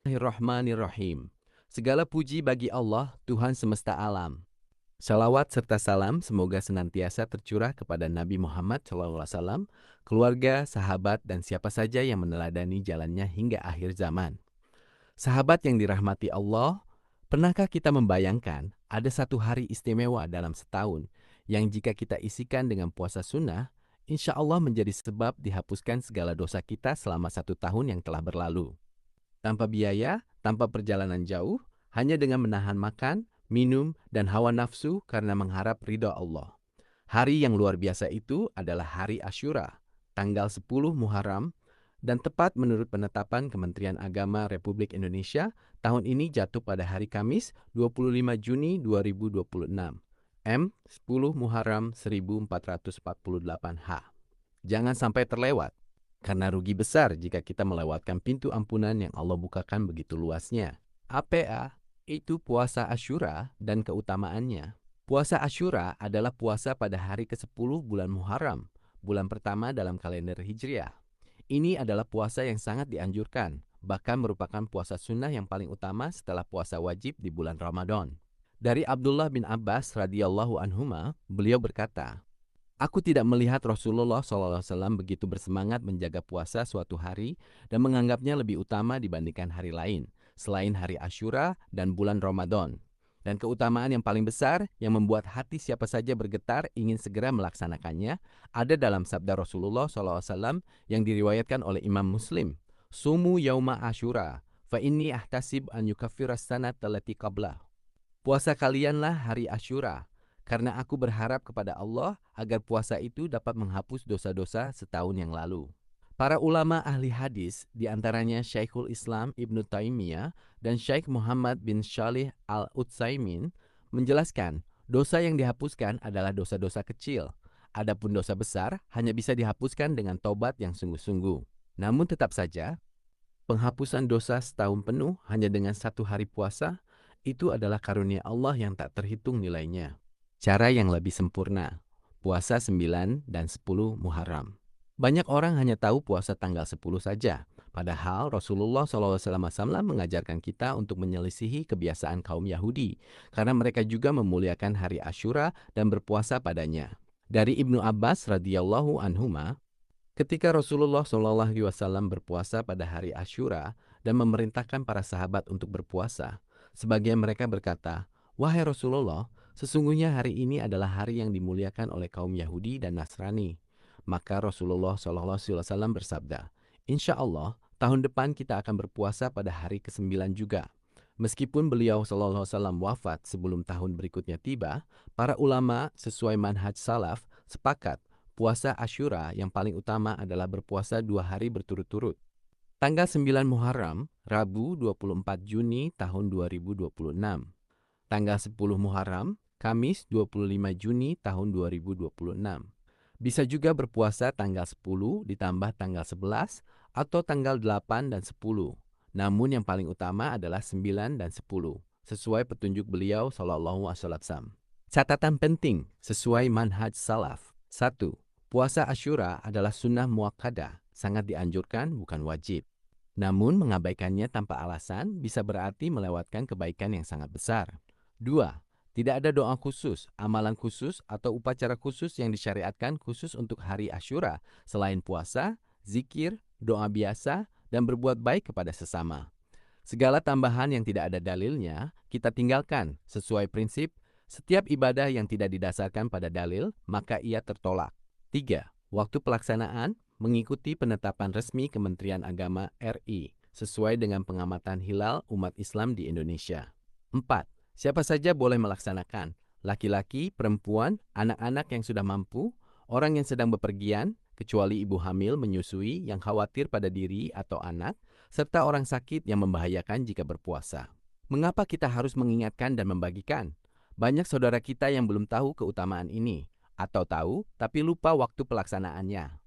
Bismillahirrahmanirrahim. Segala puji bagi Allah, Tuhan semesta alam. Salawat serta salam semoga senantiasa tercurah kepada Nabi Muhammad SAW, keluarga, sahabat, dan siapa saja yang meneladani jalannya hingga akhir zaman. Sahabat yang dirahmati Allah, pernahkah kita membayangkan ada satu hari istimewa dalam setahun yang jika kita isikan dengan puasa sunnah, insya Allah menjadi sebab dihapuskan segala dosa kita selama 1 tahun yang telah berlalu. Tanpa biaya, tanpa perjalanan jauh, hanya dengan menahan makan, minum, dan hawa nafsu karena mengharap ridha Allah. Hari yang luar biasa itu adalah hari Asyura, tanggal 10 Muharram, dan tepat menurut penetapan Kementerian Agama Republik Indonesia, tahun ini jatuh pada hari Kamis 25 Juni 2026, M10 Muharram 1448H. Jangan sampai terlewat. Karena rugi besar jika kita melewatkan pintu ampunan yang Allah bukakan begitu luasnya. APA, itu puasa Asyura dan keutamaannya. Puasa Asyura adalah puasa pada hari ke-10 bulan Muharram, bulan pertama dalam kalender Hijriah. Ini adalah puasa yang sangat dianjurkan, bahkan merupakan puasa sunnah yang paling utama setelah puasa wajib di bulan Ramadan. Dari Abdullah bin Abbas radhiyallahu anhuma, beliau berkata, "Aku tidak melihat Rasulullah SAW begitu bersemangat menjaga puasa suatu hari dan menganggapnya lebih utama dibandingkan hari lain, selain hari Asyura dan bulan Ramadan. Dan keutamaan yang paling besar yang membuat hati siapa saja bergetar ingin segera melaksanakannya ada dalam sabda Rasulullah SAW yang diriwayatkan oleh Imam Muslim. Sumu yauma Asyura, fa inni ahtasib an yukaffiras sanat allati qablah. Puasa kalianlah hari Asyura, karena aku berharap kepada Allah agar puasa itu dapat menghapus dosa-dosa setahun yang lalu." Para ulama ahli hadis, diantaranya Syekhul Islam Ibnu Taimiyah dan Syekh Muhammad bin Shalih Al-Utsaimin, menjelaskan dosa yang dihapuskan adalah dosa-dosa kecil. Adapun dosa besar hanya bisa dihapuskan dengan tobat yang sungguh-sungguh. Namun tetap saja, penghapusan dosa setahun penuh hanya dengan 1 hari puasa, itu adalah karunia Allah yang tak terhitung nilainya. Cara yang lebih sempurna, puasa 9 dan 10 Muharram. Banyak orang hanya tahu puasa tanggal 10 saja, padahal Rasulullah SAW mengajarkan kita untuk menyelisihi kebiasaan kaum Yahudi, karena mereka juga memuliakan hari Asyura dan berpuasa padanya. Dari Ibnu Abbas radhiyallahu anhuma, ketika Rasulullah SAW berpuasa pada hari Asyura dan memerintahkan para sahabat untuk berpuasa, sebagian mereka berkata, "Wahai Rasulullah, sesungguhnya hari ini adalah hari yang dimuliakan oleh kaum Yahudi dan Nasrani." Maka Rasulullah SAW bersabda, "Insya Allah, tahun depan kita akan berpuasa pada hari ke-9 juga." Meskipun beliau SAW wafat sebelum tahun berikutnya tiba, para ulama sesuai manhaj salaf sepakat puasa Asyura yang paling utama adalah berpuasa 2 hari berturut-turut. Tanggal 9 Muharram, Rabu 24 Juni tahun 2026. Tanggal 10 Muharram, Kamis 25 Juni tahun 2026. Bisa juga berpuasa tanggal 10 ditambah tanggal 11 atau tanggal 8 dan 10. Namun yang paling utama adalah 9 dan 10, sesuai petunjuk beliau SAW. Catatan penting sesuai manhaj salaf. 1. Puasa Asyura adalah sunnah muakkadah, sangat dianjurkan bukan wajib. Namun mengabaikannya tanpa alasan bisa berarti melewatkan kebaikan yang sangat besar. 2. Tidak ada doa khusus, amalan khusus, atau upacara khusus yang disyariatkan khusus untuk hari Asyura, selain puasa, zikir, doa biasa, dan berbuat baik kepada sesama. Segala tambahan yang tidak ada dalilnya, kita tinggalkan sesuai prinsip, setiap ibadah yang tidak didasarkan pada dalil, maka ia tertolak. 3. Waktu pelaksanaan mengikuti penetapan resmi Kementerian Agama RI, sesuai dengan pengamatan hilal umat Islam di Indonesia. 4. Siapa saja boleh melaksanakan, laki-laki, perempuan, anak-anak yang sudah mampu, orang yang sedang bepergian, kecuali ibu hamil menyusui yang khawatir pada diri atau anak, serta orang sakit yang membahayakan jika berpuasa. Mengapa kita harus mengingatkan dan membagikan? Banyak saudara kita yang belum tahu keutamaan ini, atau tahu tapi lupa waktu pelaksanaannya.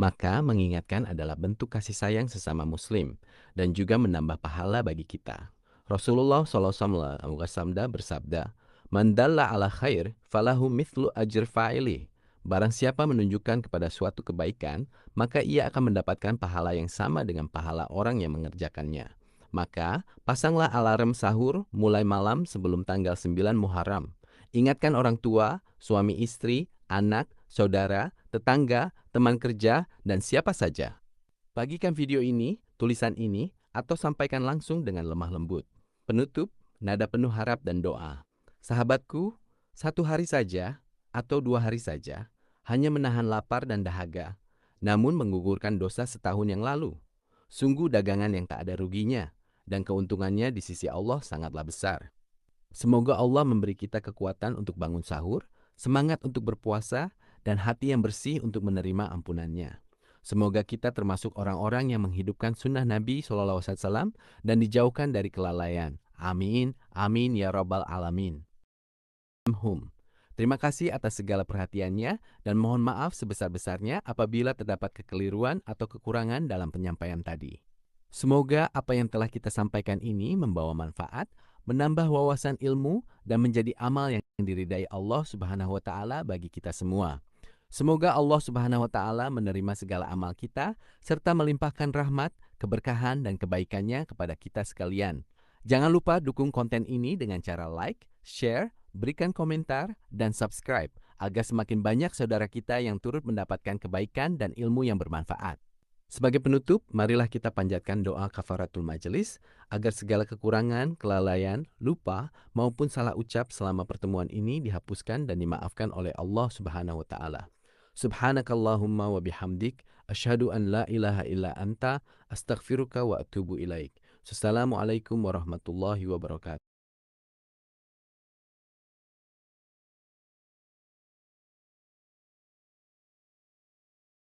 Maka mengingatkan adalah bentuk kasih sayang sesama muslim, dan juga menambah pahala bagi kita. Rasulullah SAW bersabda, "Man dalla ala khair, falahu mithlu ajr fa'ili." Barang siapa menunjukkan kepada suatu kebaikan, maka ia akan mendapatkan pahala yang sama dengan pahala orang yang mengerjakannya. Maka, pasanglah alarm sahur mulai malam sebelum tanggal 9 Muharram. Ingatkan orang tua, suami istri, anak, saudara, tetangga, teman kerja, dan siapa saja. Bagikan video ini, tulisan ini, atau sampaikan langsung dengan lemah lembut. Penutup, nada penuh harap dan doa. Sahabatku, 1 hari saja atau 2 hari saja, hanya menahan lapar dan dahaga, namun menggugurkan dosa setahun yang lalu. Sungguh dagangan yang tak ada ruginya, dan keuntungannya di sisi Allah sangatlah besar. Semoga Allah memberi kita kekuatan untuk bangun sahur, semangat untuk berpuasa, dan hati yang bersih untuk menerima ampunannya. Semoga kita termasuk orang-orang yang menghidupkan sunnah Nabi SAW dan dijauhkan dari kelalaian. Amin, amin ya rabbal alamin. Terima kasih atas segala perhatiannya dan mohon maaf sebesar-besarnya apabila terdapat kekeliruan atau kekurangan dalam penyampaian tadi. Semoga apa yang telah kita sampaikan ini membawa manfaat, menambah wawasan ilmu, dan menjadi amal yang diridai Allah Subhanahu wa Ta'ala bagi kita semua. Semoga Allah Subhanahu wa Ta'ala menerima segala amal kita serta melimpahkan rahmat, keberkahan, dan kebaikannya kepada kita sekalian. Jangan lupa dukung konten ini dengan cara like, share, berikan komentar, dan subscribe agar semakin banyak saudara kita yang turut mendapatkan kebaikan dan ilmu yang bermanfaat. Sebagai penutup, marilah kita panjatkan doa kafaratul majelis agar segala kekurangan, kelalaian, lupa, maupun salah ucap selama pertemuan ini dihapuskan dan dimaafkan oleh Allah Subhanahu wa Ta'ala. Subhanakallahumma wa bihamdik, asyhadu an la ilaha illa anta, astaghfiruka wa atubu ilaik. Assalamualaikum warahmatullahi wabarakatuh.